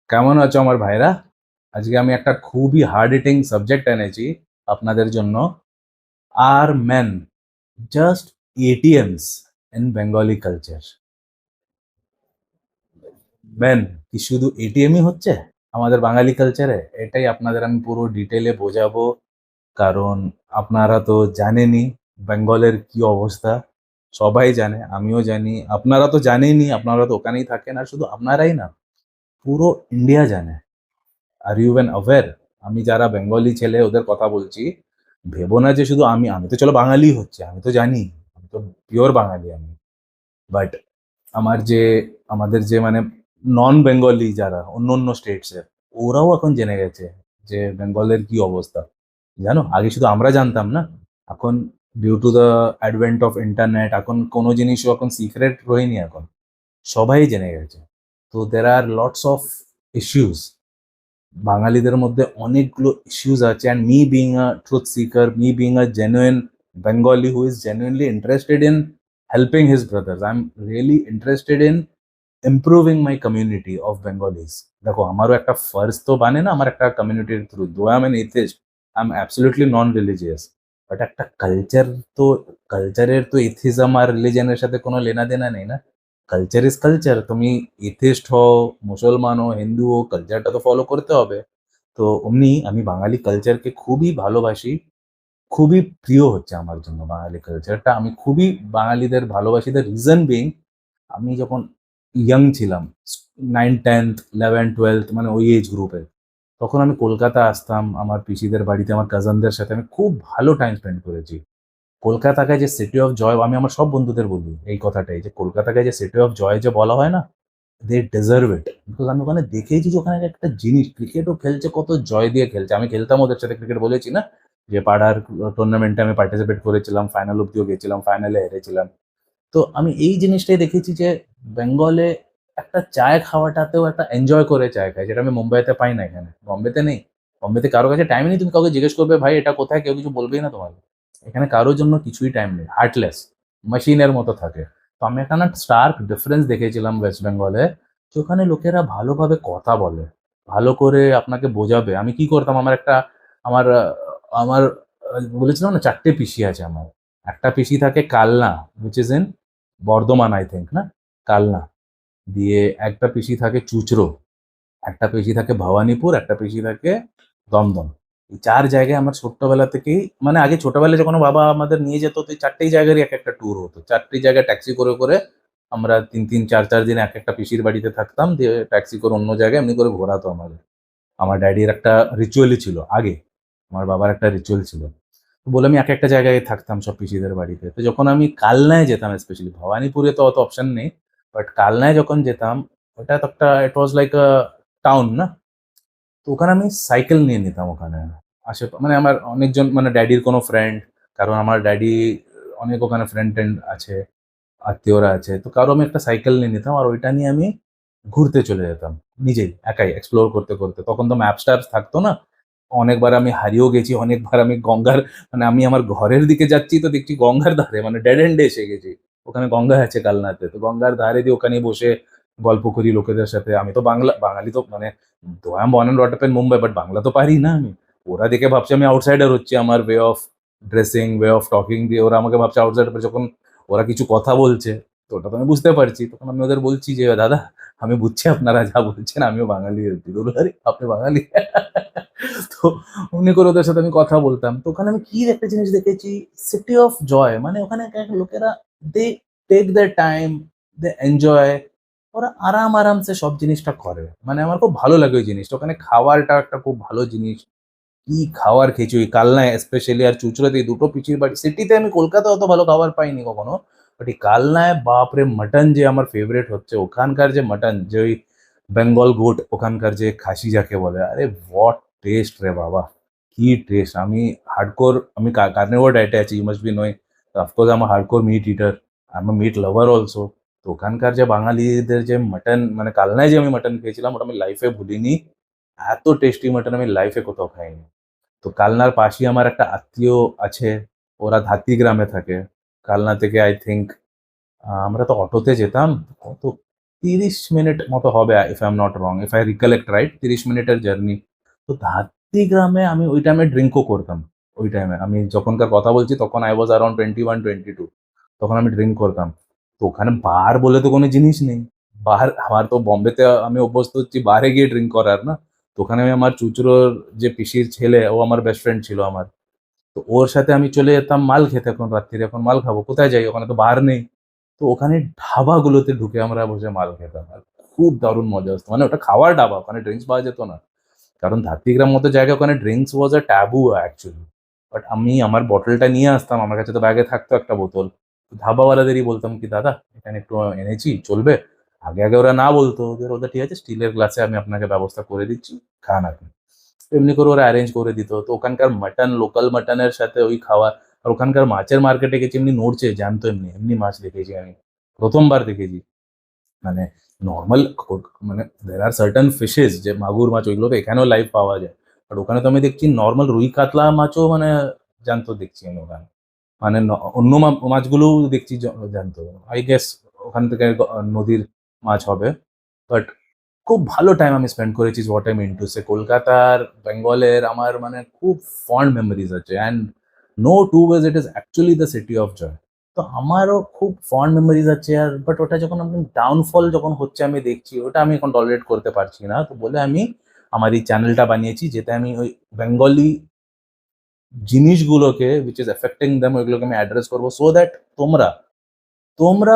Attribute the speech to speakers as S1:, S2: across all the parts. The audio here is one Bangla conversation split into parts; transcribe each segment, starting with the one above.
S1: কেমন আছো আমার ভাইরা? আজকে আমি একটা খুবই হার্ড হিটিং সাবজেক্ট এনেছি আপনাদের জন্য। আর men just ATMs in Bengali culture. Men কি শুধু এটিএমই হচ্ছে আমাদের বাঙালি কালচারে? এটাই আপনাদের আমি পুরো ডিটেলে বোঝাবো। কারণ আপনারা তো জানেনই বেঙ্গলের কি অবস্থা। সবাই জানে, আমিও জানি, আপনারা তো জানেনই, আপনারা তো ওখানেই থাকেন। আর শুধু আপনারাই না, পুরো ইন্ডিয়া জানে। Are you even aware? আমি যারা বেঙ্গলি ছেলে ওদের কথা বলছি, ভেবো না যে শুধু আমি আমি তো চলো বাঙালি হচ্ছে, আমি তো জানি, আমি তো পিওর বাঙালি আমি। বাট আমার যে আমাদের যে মানে নন বেঙ্গলি যারা অন্য অন্য স্টেটসের, ওরাও এখন জেনে গেছে যে বেঙ্গলের কি অবস্থা। জানো, আগে শুধু আমরা জানতাম না, এখন due to the advent of internet এখন কোনো জিনিসও এখন সিক্রেট রয়নি, এখন সবাই জেনে গেছে। তো দের আর লটস অফ ইস্যুস, বাঙালিদের মধ্যে অনেকগুলো ইস্যুস আছে। And me being a truth seeker, me being a genuine Bengali who is genuinely interested in helping his brothers, I am really interested in improving my community of Bengalis. দেখো, আমারও একটা ফার্জ তো বানে না আমার একটা কমিউনিটির through, though I am N atheist, I am absolutely non religious. But একটা কালচার, তো কালচারের তো এথিজম আর রিলিজনের সাথে কোনো লেনা দেনা নেই না। কালচার ইজ কালচার, তুমি এথিস্ট হও, মুসলমান হও, হিন্দু হও, কালচারটা তো ফলো করতে হবে। তো অমনি আমি বাঙালি কালচারকে খুবই ভালোবাসি, খুবই প্রিয় হচ্ছে আমার জন্য বাঙালি কালচারটা। আমি খুবই বাঙালিদের ভালোবাসি, দ্য রিজন বিং, আমি যখন ইয়াং ছিলাম, 9, 10, 11, 12, মানে ওই এজ গ্রুপে, তখন আমি কলকাতা আসতাম আমার পিসিদের বাড়িতে, আমার কাজিনদের সাথে আমি খুব ভালো টাইম স্পেন্ড করেছি। কলকাতাকে যে সিটি অফ জয়, আমি আমার সব বন্ধুদের বলি এই কথাটাই, যে কলকাতাকে যে সিটি অফ জয় যে বলা হয় না, দে ডিজার্ভ ইট। বিকজ আমি ওখানে দেখেছি যে ওখানে একটা জিনিস, ক্রিকেটও খেলছে, কত জয় দিয়ে খেলছে। আমি খেলতাম ওদের সাথে ক্রিকেট, বলেছি না যে পাড়ার টুর্নামেন্টে আমি পার্টিসিপেট করেছিলাম, ফাইনাল অব্দিও গেছিলাম, ফাইনালে হেরেছিলাম। তো আমি এই জিনিসটাই দেখেছি যে বেঙ্গলে একটা চায় খাওয়াটাতেও একটা এনজয় করে চায় খায়, যেটা আমি মুম্বাইতে পাই না, এখানে বম্বেতে নেই। বম্বেতে কারো কাছে টাইম নেই, তুমি কাউকে জিজ্ঞেস করবে ভাই এটা কোথায়, কেউ কিছু বলবেই না তোমাকে। এখানে কারোর জন্য কিছুই টাইম নেই, হার্টলেস, মেশিনের মতো থাকে। তো আমি একটা না স্টার্ক ডিফারেন্স দেখেছিলাম ওয়েস্ট বেঙ্গলে, যে ওখানে লোকেরা ভালোভাবে কথা বলে, ভালো করে আপনাকে বোঝাবে। আমি কি করতাম, আমার একটা আমার আমার বলেছিলাম না 4টে পিসি আছে আমার। একটা পিসি থাকে Kalna, which is in Bardhaman I think, না কালনা। দিয়ে একটা পিসি থাকে চুচড়ো, একটা পিসি থাকে ভবানীপুর, একটা পিসি থাকে দমদম। এই 4 জায়গায় আমার ছোট্টবেলা থেকেই, মানে আগে ছোটবেলায় যখন বাবা আমাদের নিয়ে যেত, তো এই 4টেই জায়গারই একটা ট্যুর হতো। 4টি জায়গায় ট্যাক্সি করে আমরা ৩, ৪ দিন একেকটা পিসির বাড়িতে থাকতাম। দিয়ে ট্যাক্সি করে অন্য জায়গায় এমনি করে ঘোরাতো আমাদের। আমার ড্যাডির একটা রিচুয়ালই ছিল আগে, আমার বাবার একটা রিচুয়াল ছিল। তো বলে আমি একেকটা জায়গায় থাকতাম সব পিসিদের বাড়িতে। তো যখন আমি কালনায় যেতাম, স্পেশালি ভবানীপুরে তো অত অপশন নেই। বাট কালনায় যখন যেতাম, ওটা তো একটা, ইট ওয়াজ লাইক আ টাউন না? তো ওখানে আমি সাইকেল নিয়ে নিতাম ওখানে। মানে আমার অনেকজন, মানে ড্যাডির কোনো ফ্রেন্ড, কারণ আমার ড্যাডি অনেক ওখানে ফ্রেন্ড-ট্রেন্ড আছে, আত্মীয়রা আছে। তো কারো আমি একটা সাইকেল নিয়ে নিতাম আর ওইটা নিয়ে আমি ঘুরতে চলে যেতাম। নিজেই একাই এক্সপ্লোর করতে। তখন তো ম্যাপস-ট্যাপস থাকতো না। অনেকবার আমি হারিয়েও গেছি, অনেকবার আমি গঙ্গার, মানে আমি আমার ঘরের দিকে যাচ্ছি তো দেখছি গঙ্গার ধারে, মানে ডেড এন্ড এ এসে গেছি। ওখানে গঙ্গা আছে কালনাতে। তো গঙ্গার ধারে দিয়ে ওখানে বসে গল্প করি লোকেদের সাথে। আমি তো বাঙালি তো, মানে তো I am born and brought up in Mumbai, but Bangla তো পারি না আমি। ওরা দেখে ভাবছে আমি আউটসাইডার হচ্ছি, আমার way of dressing, way of talking দিয়ে ওরা আমাকে ভাবছে আউটসাইডার। যখন ওরা কিছু কথা বলছে, তো ওটা তো আমি বুঝতে পারছি। তখন আমি ওদের বলছি যে, "দাদা, আমি বুঝছি আপনারা যা বলছেন, আমিও বাঙালি আরকি।" বলল, "আরে! আপনি বাঙালি?" তো অমনি করে ওদের সাথে আমি কথা বলতাম। তো ওখানে আমি কি একটা জিনিস দেখেছি, সিটি অফ জয়, মানে ওখানে লোকেরা, they take their time, they enjoy. ওরা আরামসে সব জিনিসটা করে। মানে আমার খুব ভালো লাগে ওই জিনিসটা। ওখানে খাওয়ারটা একটা খুব ভালো জিনিস। কি খাওয়ার খেয়েছি ওই কালনায় স্পেশালি, আর চুঁচুড়াতে, এই দুটো পিচির বাড়ি। সিটিতে আমি কলকাতায় অত ভালো খাবার পাইনি কখনো। বাট এই কালনায় বাপরে! মাটন যে আমার ফেভারিট হচ্ছে, ওখানকার যে মাটন, যে ওই বেঙ্গল গোট, ওখানকার যে খাসি যাকে বলে, আরে হোয়াট টেস্ট রে বাবা! কি টেস্ট! আমি কার্নিভোর ডায়েটে আছি, you must be knowing. Of course I am a hardcore meat eater, I am a meat lover also. তো ওখানকার যে বাঙালিদের যে মাটন, মানে কালনায় যে আমি মাটন খেয়েছিলাম, ওটা আমি লাইফে ভুলিনি। এত টেস্টি মাটন আমি লাইফে কোথাও খাইনি। তো কালনার পাশেই আমার একটা আত্মীয় আছে, ওরা ধাত্রী গ্রামে থাকে। কালনা থেকে আই থিংক আমরা তো অটোতে যেতাম, কত 30 মিনিট মতো হবে, if I am not wrong, if I recollect right, 30 মিনিটের জার্নি। তো ধাত্রীগ্রামে আমি ওই টাইমে ড্রিঙ্কও করতাম। ওই টাইমে আমি যখনকার কথা বলছি তখন আই ওয়াজ অ্যারাউন্ড 21-22, তখন আমি ড্রিঙ্ক করতাম। তো ওখানে বার বলে তো কোনো জিনিস নেই। বার, আমার তো বম্বেতে আমি অভ্যস্ত হচ্ছি বারে গিয়ে ড্রিঙ্ক করার, না? তো ওখানে আমি আমার চুঁচুড়োর যে পিসির ছেলে, ও আমার বেস্ট ফ্রেন্ড ছিল আমার। তো ওর সাথে আমি চলে যেতাম মাল খেতে, এখন রাত্তিরে এখন মাল খাবো। কোথায় যাই? ওখানে তো বার নেই। তো ওখানে ধাবাগুলোতে ঢুকে আমরা বসে মাল খেতাম। আর খুব দারুণ মজা আসতো। মানে ওটা খাওয়ার ধাবা, ওখানে ড্রিংকস পাওয়া যেত না। কারণ ধাত্রীগ্রাম মতো জায়গায় ওখানে drinks was a taboo actually. But আমি আমার বটলটা নিয়ে আসতাম। আমার কাছে তো ব্যাগে থাকতো একটা বোতল। ধাবাওয়ালাদেরই বলতাম কি, "দাদা এখানে একটু এনেছি, চলবে?" আগে ওরা না বলতো। ওদের ওদের ঠিক আছে, স্টিলের গ্লাসে আমি আপনাকে ব্যবস্থা করে দিচ্ছি, খান আপনি। এমনি করে ওরা অ্যারেঞ্জ করে দিত। তো ওখানকার মাটন, লোকাল মাটনের সাথে ওই খাওয়া। আর ওখানকার মাছের মার্কেটে গেছি, এমনি নড়ছে জ্যান্ত, এমনি, এমনি মাছ দেখেছি আমি। ১ম বার দেখেছি। মানে নরমাল মানে there are certain fishes, যে মাগুর মাছ, ওইগুলো তো এখানেও লাইভ পাওয়া যায়। বাট ওখানে তো আমি দেখছি নরমাল রুই কাতলা মাছও মানে জ্যান্ত দেখছি আমি ওখানে। মানে অন্য মাছগুলোও দেখছি জ্যান্ত। আই গেস ওখান থেকে নদীর মাছ হবে। বাট খুব ভালো টাইম আমি স্পেন্ড করেছি, is what I mean to say। কলকাতার, বেঙ্গলের আমার মানে খুব ফন্ড মেমোরিজ আছে। And no two ways, it is actually the city of joy. তো আমারও খুব ফন্ড মেমোরিজ আছে। আর বাট ওটা যখন আমি ডাউনফল যখন হচ্ছে আমি দেখছি, ওটা আমি এখন টলারেট করতে পারছি না। তো বলে আমি আমার এই চ্যানেলটা বানিয়েছি, যেটা আমি ওই বেঙ্গলি জিনিসগুলোকে which is affecting them, ওইগুলোকে আমি অ্যাড্রেস করবো, সো দ্যাট তোমরা তোমরা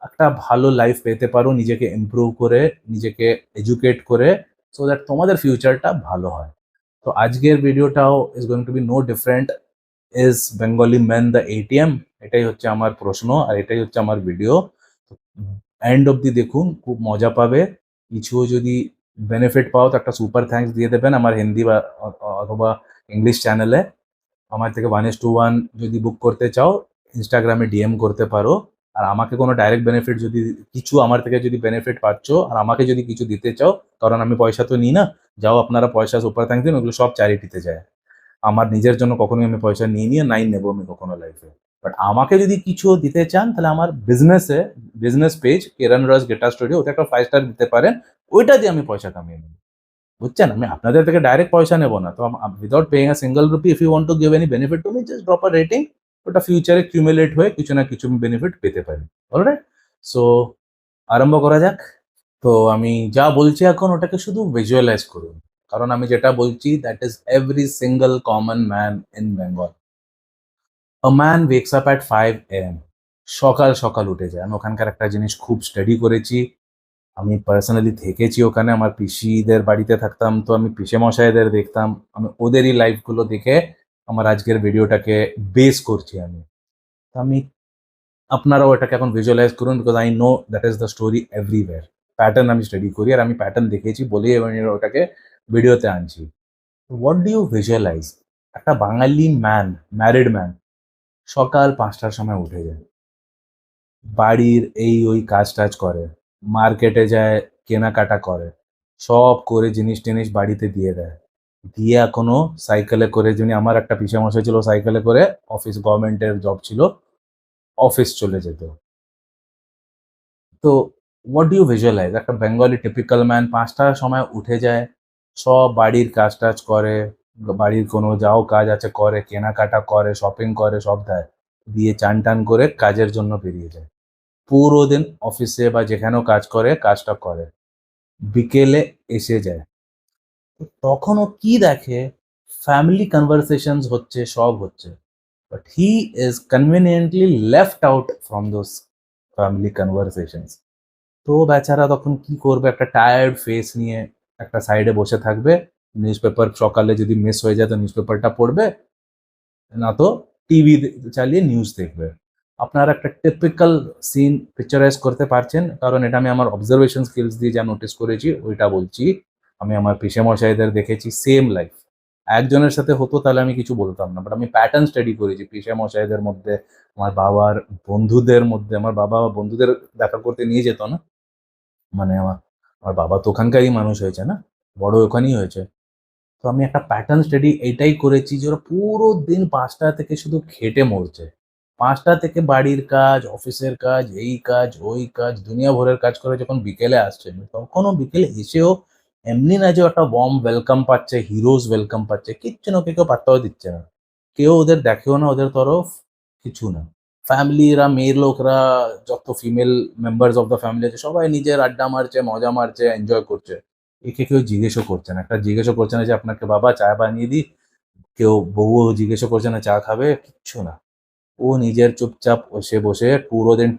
S1: একটা ভালো লাইফ পেতে পারো, নিজেকে ইমপ্রুভ করে, নিজেকে এডুকেট করে, সো দ্যাট তোমাদের ফিউচারটা ভালো হয়। তো আজকের ভিডিওটাও is going to be no different. Is Bengali man the ATM? এটাই হচ্ছে আমার প্রশ্ন, আর এটাই হচ্ছে আমার ভিডিও। এন্ড অব্দি দেখুন, খুব মজা পাবে। কিছু যদি বেনিফিট পাও তো একটা সুপার থ্যাঙ্কস দিয়ে দেবেন আমার হিন্দি বা অথবা ইংলিশ চ্যানেলে। আমার থেকে 1:1 যদি বুক করতে চাও, ইনস্টাগ্রামে ডিএম করতে পারো। আর আমাকে কোনো ডাইরেক্ট বেনিফিট যদি, কিছু আমার থেকে যদি বেনিফিট পাচ্ছ আর আমাকে যদি কিছু দিতে চাও, কারণ আমি পয়সা তো নিই না, যাও আপনারা পয়সা সুপার থ্যাঙ্কস দিন, ওগুলো সব চ্যারিটিতে যায়। আমার নিজের জন্য কখনোই আমি পয়সা নিইনি, আর নাই নেবো আমি কখনো লাইফে। বাট আমাকে যদি কিছু দিতে চান, তাহলে আমার বিজনেস পেজ কেরান রস গিটার স্টুডিও, ওতে একটা 5 স্টার দিতে পারেন। ওইটা দিয়ে আমি পয়সা কামিয়ে নেব। বুঝছেন? আমি আপনাদের থেকে ডাইরেক্ট পয়সা নেব না। তো without paying a single rupee, if you want to give any benefit to me, just drop a rating. ওটা ফিউচারে কিউমুলেট হয়ে কিছু না কিছু বেনিফিট পেতে পারি। অলরাইট? সো আরম্ভ করা যাক। তো আমি যা বলছি এখন ওটাকে শুধু ভিজুয়ালাইজ করুন। কারণ আমি যেটা বলছি, that is every single common man in Bengal. A man wakes up at 5 AM, সকাল উঠে যায়। আমি ওখানকার একটা জিনিস খুব স্টাডি করেছি। আমি পার্সোনালি থেকেছি ওখানে, আমার পিসিদের বাড়িতে থাকতাম, তো আমি পিসেমশাইদের দেখতাম। আমি ওদেরই লাইফগুলো দেখে আমার আজকের ভিডিওটাকে বেস করছি আমি। তো আমি, আপনারাও এটাকে এখন ভিজুয়ালাইজ করুন, because I know that is the story everywhere. Pattern আমি স্টাডি করি, আর আমি প্যাটার্ন দেখেছি বলেই আমি ওটাকে ভিডিওতে আনছি। What do you visualize? একটা বাঙালি ম্যান, ম্যারিড ম্যান, সকাল 5টার সময় উঠে যায়। বাড়ির এই ওই কাজ-টাজ করে। মার্কেটে যায়, কেনাকাটা করে। সব করে জিনিস-টিনিস বাড়িতে দিয়ে দেয়। দিয়ে এখনো সাইকেলে করে, যিনি আমার একটা পিসেমশাই ছিল, সাইকেলে করে অফিস, গভর্নমেন্টের জব ছিল, অফিস চলে যেত। তো হোয়াট ডু ইউ ভিজুয়ালাইজ? একটা বেঙ্গলি টিপিক্যাল ম্যান ৫টার সময় উঠে যায়, সব বাড়ির কাজ-টাজ করে, বাড়ির কোনো যাও কাজ আছে করে, কেনাকাটা করে, শপিং করে, সব দেয়। দিয়ে চান-টান করে কাজের জন্য বেরিয়ে যায়। পুরো দিন অফিসে বা যেখানেও কাজ করে, কাজটা করে। বিকেলে এসে যায়। তো তখন ও কি দেখে? ফ্যামিলি কনভারসেশনস হচ্ছে, সব হচ্ছে। But he is conveniently left out from those family conversations. তো বেচারা তখন কি করবে? একটা টায়ার্ড ফেস নিয়ে একটা সাইডে বসে থাকবে। নিউজপেপার সকালে যদি মিস হয়ে যায় তো নিউজপেপারটা পড়বে, না তো টিভি চালিয়ে নিউজ দেখবে। আপনারা একটা টিপিক্যাল সিন পিকচারাইজ করতে পারছেন? কারণ এটা আমি আমার অবজারভেশন স্কিলস দিয়ে যা নোটিস করেছি ওইটা বলছি। আমি আমার পিসেমশাইদের দেখেছি সেম লাইফ। একজনের সাথে হতো তাহলে আমি কিছু বলতাম না। বাট আমি প্যাটার্ন স্টাডি করেছি পিসেমশাইদের মধ্যে, আমার বাবার বন্ধুদের মধ্যে। আমার বাবা বন্ধুদের দেখা করতে নিয়ে যেত না। মানে আমার আমার বাবা তো ওখানকারই মানুষ হয়েছে না? বড় ওখানেই হয়েছে। তো আমি একটা প্যাটার্ন স্টাডি এইটাই করেছি যে ওরা পুরো দিন ৫টা থেকে শুধু খেটে মরছে। 5টা থেকে বাড়ির কাজ, অফিসের কাজ, এই কাজ, ওই কাজ, দুনিয়া ভরের কাজ করে যখন বিকেলে আসছে, তখনও বিকেলে এসেও এমনি না যে একটা ওয়ার্ম ওয়েলকাম পাচ্ছে, হিরোজ ওয়েলকাম পাচ্ছে, কিচ্ছু না, ওকে কেউ পাত্তাও দিচ্ছে না। কেউ ওদের দেখেও না ওদের তরফ, কিছু না। ফ্যামিলিরা, মেয়ের লোকরা, যত female members of the family আছে সবাই নিজের আড্ডা মারছে, মজা মারছে, এনজয় করছে। একে কেউ জিজ্ঞেসও করছে না। একটা জিজ্ঞেসও করছে না যে আপনাকে বাবা চা বানিয়ে দিই? কেউ বউও জিজ্ঞেসও করছে না চা খাবে? কিচ্ছু না। ও নিজের চুপচাপ বসে, বসে পুরো দিন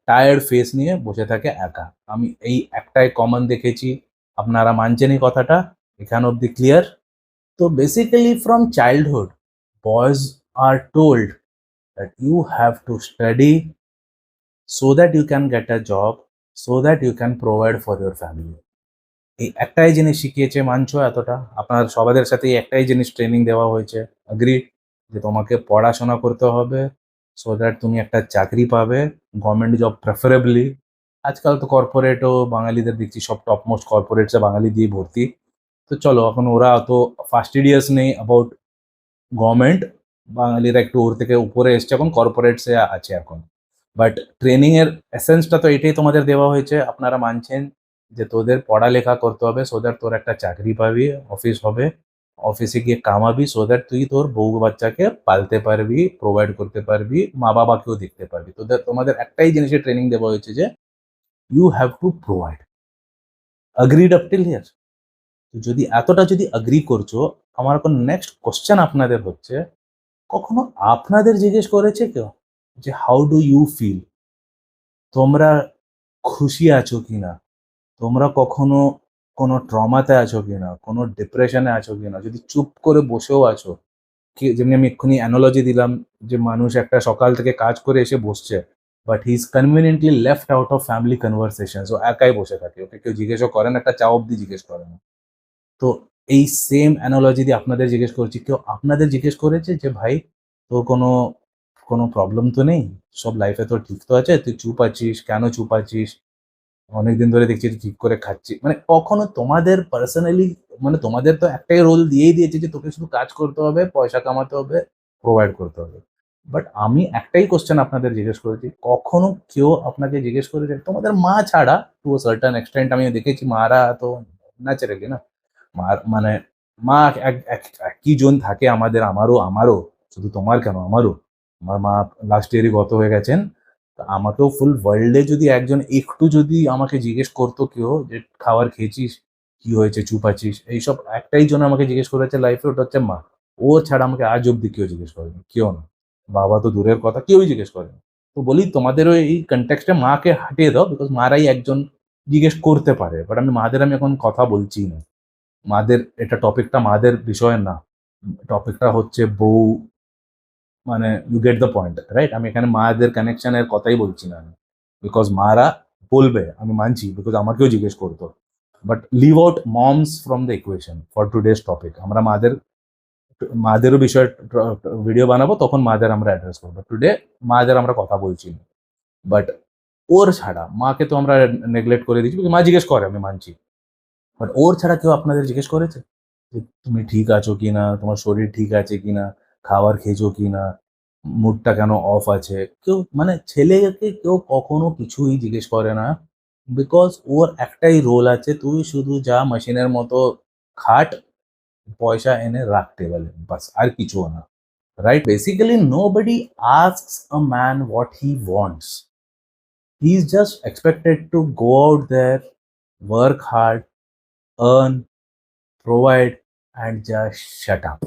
S1: টায়ার্ড ফেস নিয়ে বসে থাকে একা। আমি এই একটাই কমন দেখেছি। আপনারা মানছেন এই কথাটা? এখান অব্দি ক্লিয়ার? তো basically from childhood, boys R told that you have to study so that you can get a job, so that you can provide for your family. এই একটাই জিনিস শিখিয়েছে, মানছো এতটা? আপনার সবাদের সাথে এই একটাই জিনিস ট্রেনিং দেওয়া হয়েছে, এগ্রি? যে তোমাকে পড়াশোনা করতে হবে সো দ্যাট তুমি একটা চাকরি পাবে, গভর্নমেন্ট জব প্রেফারেবলি। আজকাল তো কর্পোরেটও বাঙালিদের দেখছি, সব টপ মোস্ট কর্পোরেটসে বাঙালি দিয়ে ভর্তি। তো চলো, এখন ওরা অত ফাস্টিডিয়াস নেই অ্যাবাউট গভর্নমেন্ট। বাঙালিরা একটু ওর থেকে উপরে এসছে, এখন কর্পোরেটসে আছে এখন। বাট ট্রেনিং এর এসেন্সটা তো এটাই তোমাদের দেওয়া হয়েছে। আপনারা মানছেন যে তোদের পড়ালেখা করতে হবে সো দ্যাট তোর একটা চাকরি পাবি, অফিস হবে, অফিসে গিয়ে কামাবি সো দ্যাট তুই তোর বউ বাচ্চাকে পালতে পারবি, প্রোভাইড করতে পারবি, মা বাবাকেও দেখতে পারবি। তোমাদের একটাই জিনিসের ট্রেনিং দেওয়া হয়েছে যে you have to provide. Agreed up till here? যদি এতটা যদি অ্যাগ্রি করছো, আমার এখন নেক্সট কোশ্চেন আপনাদের হচ্ছে, কখনো আপনাদের জিজ্ঞেস করেছে কেউ যে হাউ ডু ইউ ফিল? তোমরা খুশি আছো কিনা? তোমরা কখনো কোনো ট্রমাতে আছো কিনা? কোনো ডিপ্রেশনে আছো কিনা? যদি চুপ করে বসেও আছো, যেমনি আমি এক্ষুনি অ্যানোলজি দিলাম যে মানুষ একটা সকাল থেকে কাজ করে এসে বসছে, but he is conveniently left out of family conversations. ও একাই বসে থাকে, ওকে কেউ জিজ্ঞেসও করে না, একটা চা অব্দি জিজ্ঞেস করে না। তো এই সেম অ্যানোলজি দিয়ে আপনাদের জিজ্ঞেস করছি, কেউ আপনাদের জিজ্ঞেস করেছে যে ভাই তোর কোনো প্রবলেম তো নেই? সব লাইফে তোর ঠিক তো আছে? তুই চুপ আছিস, কেন চুপ আছিস? অনেকদিন ধরে দেখছি তুই ঠিক করে খাচ্ছিস। মানে কখনো তোমাদের পার্সোনালি, মানে তোমাদের তো একটাই রোল দিয়েই দিয়েছে যে তোকে শুধু কাজ করতে হবে, পয়সা কামাতে হবে, প্রোভাইড করতে হবে। বাট আমি একটাই কোয়েশ্চেন আপনাদের জিজ্ঞেস করেছি, কখনো কেউ আপনাকে জিজ্ঞেস করেছে, তোমাদের মা ছাড়া টু আ সার্টেন এক্সটেন্ট আমি দেখেছি মারা তো ন্যাচারালি না, মার মানে মা একই জন থাকে আমাদের, আমারও, শুধু তোমার কেন, আমারও। আমার মা লাস্ট ইয়ারই গত হয়ে গেছেন। তো আমাকেও ফুল ওয়ার্ল্ডে যদি একজন একটু যদি আমাকে জিজ্ঞেস করতো কেউ যে খাবার খেয়েছিস, কি হয়েছে, চুপ আছিস, এইসব একটাই জন আমাকে জিজ্ঞেস করেছে লাইফে, ওটা হচ্ছে মা। ও ছাড়া আমাকে আজ অব্দি কেউ জিজ্ঞেস করেনি, কেউ না। বাবা তো দূরের কথা, কেউই জিজ্ঞেস করেনি। তো বলি তোমাদেরও এই কনটেক্সটে মাকে হাটিয়ে দাও, বিকজ মারাই একজন জিজ্ঞেস করতে পারে। বাট মাদের আমি এখন কথা বলছি না। মাদের এটা টপিকটা মাদের বিষয় না। টপিকটা হচ্ছে বউ, মানে you get the point, right? আমি এখানে মাদের কানেকশনের কথাই বলছি না আমি। বিকজ মারা বলবে, আমি মানছি, বিকজ আমাকেও জিজ্ঞেস করতো। But leave out moms from the equation for today's topic. আমরা মাদেরও বিষয়ে ভিডিও বানাবো, তখন মাদের আমরা অ্যাড্রেস করবো। টুডে মাদের আমরা কথা বলছি না। বাট ওর ছাড়া মাকে তো আমরা নেগলেক্ট করে দিচ্ছি, মা জিজ্ঞেস করে, আমি মানছি। বাট ওর ছাড়া কেউ আপনাদের জিজ্ঞেস করেছে যে তুমি ঠিক আছো কিনা, তোমার শরীর ঠিক আছে কিনা, খাবার খেয়েছো কিনা, মুডটা কেন অফ আছে? কেউ, মানে ছেলেকে কেউ কখনো কিছুই জিজ্ঞেস করে না। বিকজ ওর একটাই রোল আছে, তুই শুধু যা মেশিনের মতো খাট, পয়সা এনে রাখ টেবিলে, বাস, আর কিছু না। Right? Basically nobody asks a man what he wants. He is just expected to go out there, work hard, earn, provide, and just shut up.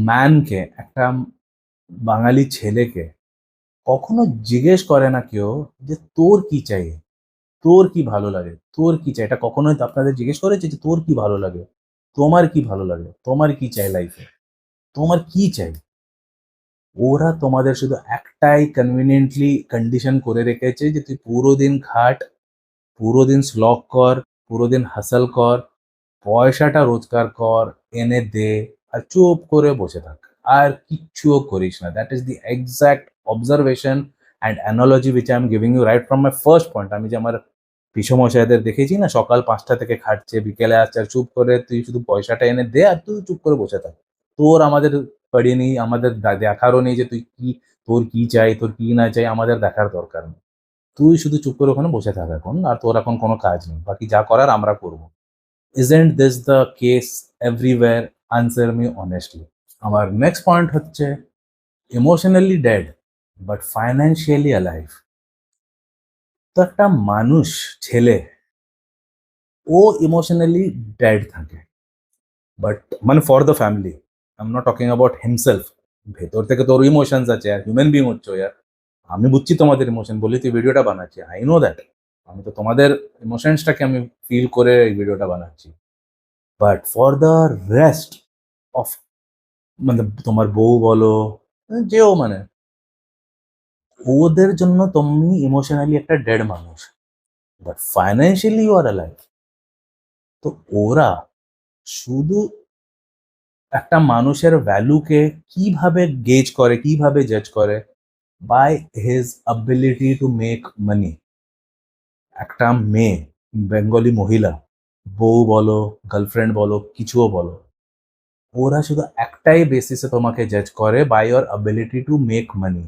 S1: ম্যানকে, একটা বাঙালি ছেলেকে কখনো জিজ্ঞেস করে না কেউ যে তোর কি চাই, তোর কি ভালো লাগে, তোর কি চাই? এটা কখনোই তো আপনাদের জিজ্ঞেস করেছে যে তোর কি ভালো লাগে, তোমার কি ভালো লাগে, তোমার কি চাই লাইফে, তোমার কি চাই? ওরা তোমাদের শুধু একটাই কনভিনিয়েন্টলি কন্ডিশন করে রেখেছে যে তুই পুরো দিন খাট, পুরো দিন স্লগ কর, পুরো দিন হাসল কর, পয়সাটা রোজগার কর, এনে দে, আর চুপ করে বসে থাক, আর কিচ্ছুও করিস না। That is the exact observation and analogy which I am giving you right from my first point. আমি যে আমার পিসমশাইদের দেখেছি না, সকাল 5টা থেকে খাটছে, বিকেলে আসছে, আর চুপ করে তুই শুধু পয়সাটা এনে দে আর তুই চুপ করে বসে থাক। তোর আমাদের পড়িনি, আমাদের দেখারও নেই যে তোর কি চাই, তোর কি না চাই আমাদের দেখার দরকার নেই। তুই শুধু চুপ করে ওখানে বসে থাক এখন। আর তোর এখন কোনো কাজ নেই। বাকি যা করার আমরা করব। Isn't this the case everywhere? Answer me honestly. আমার নেক্সট পয়েন্ট হচ্ছে emotionally dead but financially alive. তো একটা মানুষ, ছেলে, ও ইমোশনালি ডেড থাকে, বাট মানে for the family, I am not talking about himself. ভেতর থেকে তোর ইমোশনস আছে, আর হিউম্যান বিং হচ্ছে ইয়ার। আমি বুঝছি তোমাদের ইমোশন বলেই তো ভিডিওটা বানাচ্ছি, আই নো দ্যাট। আমি তো তোমাদের ইমোশনসটাকে আমি ফিল করে এই ভিডিওটা বানাচ্ছি। But for the rest of, মানে তোমার বউ বলো, যেও মানে, ওদের জন্য তুমি ইমোশনালি একটা ডেড মানুষ, but financially you are alive. তো ওরা শুধু একটা মানুষের ভ্যালুকে কিভাবে গেজ করে, কিভাবে জাজ করে, by his ability to make money. একটা মেয়ে, বেঙ্গলি মহিলা, বউ বলো, গার্লফ্রেন্ড বলো, কিছুও বলো, ওরা শুধু একটাই বেসিসে তোমাকে জাজ করে, by your ability to make money.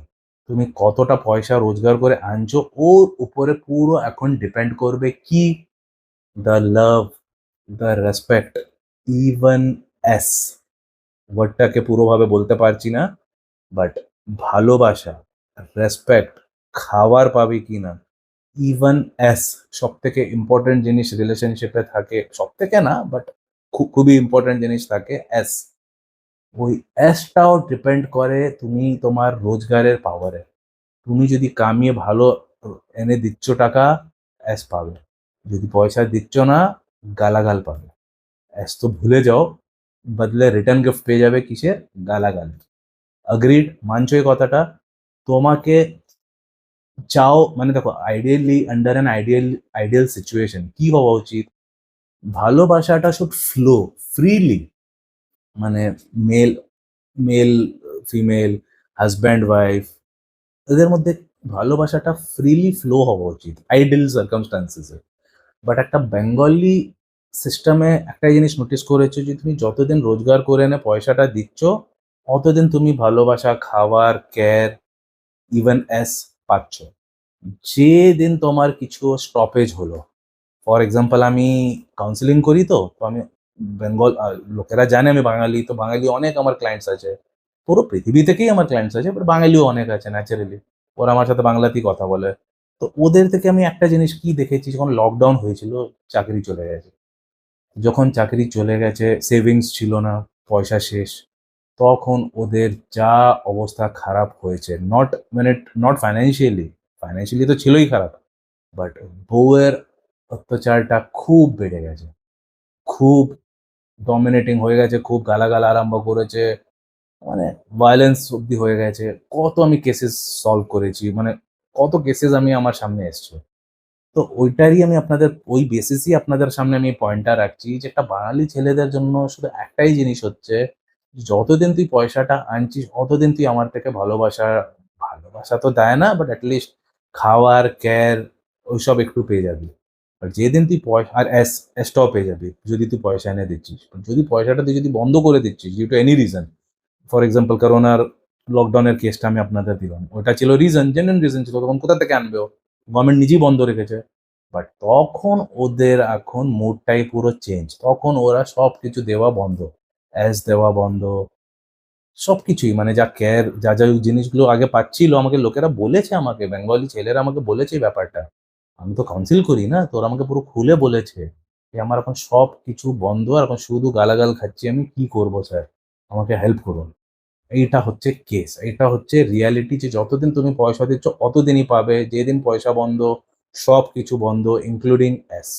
S1: তুমি কতটা পয়সা রোজগার করে আনছো, ওর উপরে পুরো এখন ডিপেন্ড করবে কি, the love, the respect, even S, ওয়ার্ডটাকে পুরোভাবে বলতে পারছি না, বাট ভালোবাসা, রেসপেক্ট, খাবার পাবে কি না, ইভেন এস, সব থেকে ইম্পর্টেন্ট জিনিস রিলেশনশিপে থাকে, সব থেকে না বাট খুবই ইম্পর্টেন্ট জিনিস থাকে, এস। ওই এসটাও ডিপেন্ড করে তুমি তোমার রোজগারের পাওয়ারে। তুমি যদি কামিয়ে ভালো এনে দিচ্ছ টাকা, এস পাবে। যদি পয়সা দিচ্ছ না, গালাগাল পাবে। এস তো ভুলে যাও, বদলে রিটার্ন গিফট পেয়ে যাবে কিসের? গালাগাল। অ্যাগ্রিড? মানছো এই কথাটা? তোমাকে চাও মানে দেখো, ideally under an ideal situation কি হওয়া উচিত? ভালোবাসাটা শুড ফ্লো ফ্রিলি, মানে male male female, husband wife, এদের মধ্যে ভালোবাসাটা ফ্রিলি ফ্লো হওয়া উচিত আইডিয়াল সার্কামস্টান্সেসে। বাট একটা বেঙ্গলি সিস্টেমে একটা জিনিস নোটিস করেছো যে তুমি যতদিন রোজগার করে এনে পয়সাটা দিচ্ছ, অতদিন তুমি ভালোবাসা, খাবার, কেয়ার, ইভেন এস পাচ্ছ। যেদিন তোমার কিছু স্টপেজ হলো, ফর এক্সাম্পল আমি কাউন্সিলিং করি, তো তো আমি লোকেরা জানে আমি বাঙালি, তো বাঙালি অনেক আমার ক্লায়েন্টস আছে, পুরো পৃথিবী থেকেই আমার ক্লায়েন্টস আছে, বাট বাঙালিও অনেক আছে ন্যাচারালি। ওরা আমার সাথে বাংলাতেই কথা বলে। তো ওদের থেকে আমি একটা জিনিস কি দেখেছি, যখন লকডাউন হয়েছিল, চাকরি চলে গেছে। যখন চাকরি চলে গেছে, সেভিংস ছিল না, পয়সা শেষ, তখন ওদের যা অবস্থা খারাপ হয়েছে, নট ফাইন্যান্সিয়ালি, ফাইন্যান্সিয়ালি তো ছিলই খারাপ, বাট বউয়ের অত্যাচারটা খুব বেড়ে গেছে, খুব ডমিনেটিং হয়ে গেছে, খুব গালাগাল আরম্ভ করেছে, মানে ভায়োলেন্স অব্দি হয়ে গেছে। কত আমি কেসেস সলভ করেছি, মানে কত কেসেস আমি আমার সামনে এসছে। তো ওইটারই আমি আপনাদের ওই বেসিসই আপনাদের সামনে আমি পয়েন্টটা রাখছি যে একটা বাঙালি ছেলেদের জন্য শুধু একটাই জিনিস হচ্ছে, যতদিন তুই পয়সাটা আনছিস অতদিন তুই আমার থেকে ভালোবাসা, ভালোবাসা তো দেয় না বাট অ্যাটলিস্ট খাওয়ার, কেয়ার, ওইসব একটু পেয়ে যাবি। আর যেদিন তুই পয়সা আর এসটাও পেয়ে যাবি যদি তুই পয়সা এনে দিচ্ছিস। যদি পয়সাটা তুই যদি বন্ধ করে দিচ্ছিস due to any reason, for example করোনার লকডাউনের কেসটা আমি আপনাদের দিলাম, ওটা ছিল রিজন, জেনুইন রিজন ছিল, তখন কোথা থেকে আনবে ও? গভর্নমেন্ট নিজেই বন্ধ রেখেছে। বাট তখন ওদের এখন মুডটাই পুরো চেঞ্জ, তখন ওরা সব কিছু দেওয়া বন্ধ, অ্যাস দেওয়া বন্ধ, সব কিছুই, মানে যা কেয়ার, যা যা জিনিসগুলো আগে পাচ্ছিল, আমাকে লোকেরা বলেছে, আমাকে বেঙ্গলি ছেলেরা আমাকে বলেছে এই ব্যাপারটা। আমি তো কাউন্সিল করি না, তো ওরা আমাকে পুরো খুলে বলেছে যে আমার এখন সব কিছু বন্ধ, আর এখন শুধু গালাগাল খাচ্ছি, আমি কি করবো স্যার, আমাকে হেল্প করুন। এইটা হচ্ছে কেস, এটা হচ্ছে রিয়ালিটি, যে যতদিন তুমি পয়সা দিচ্ছ অতদিনই পাবে, যেদিন পয়সা বন্ধ, সব কিছু বন্ধ, ইনক্লুডিং এস।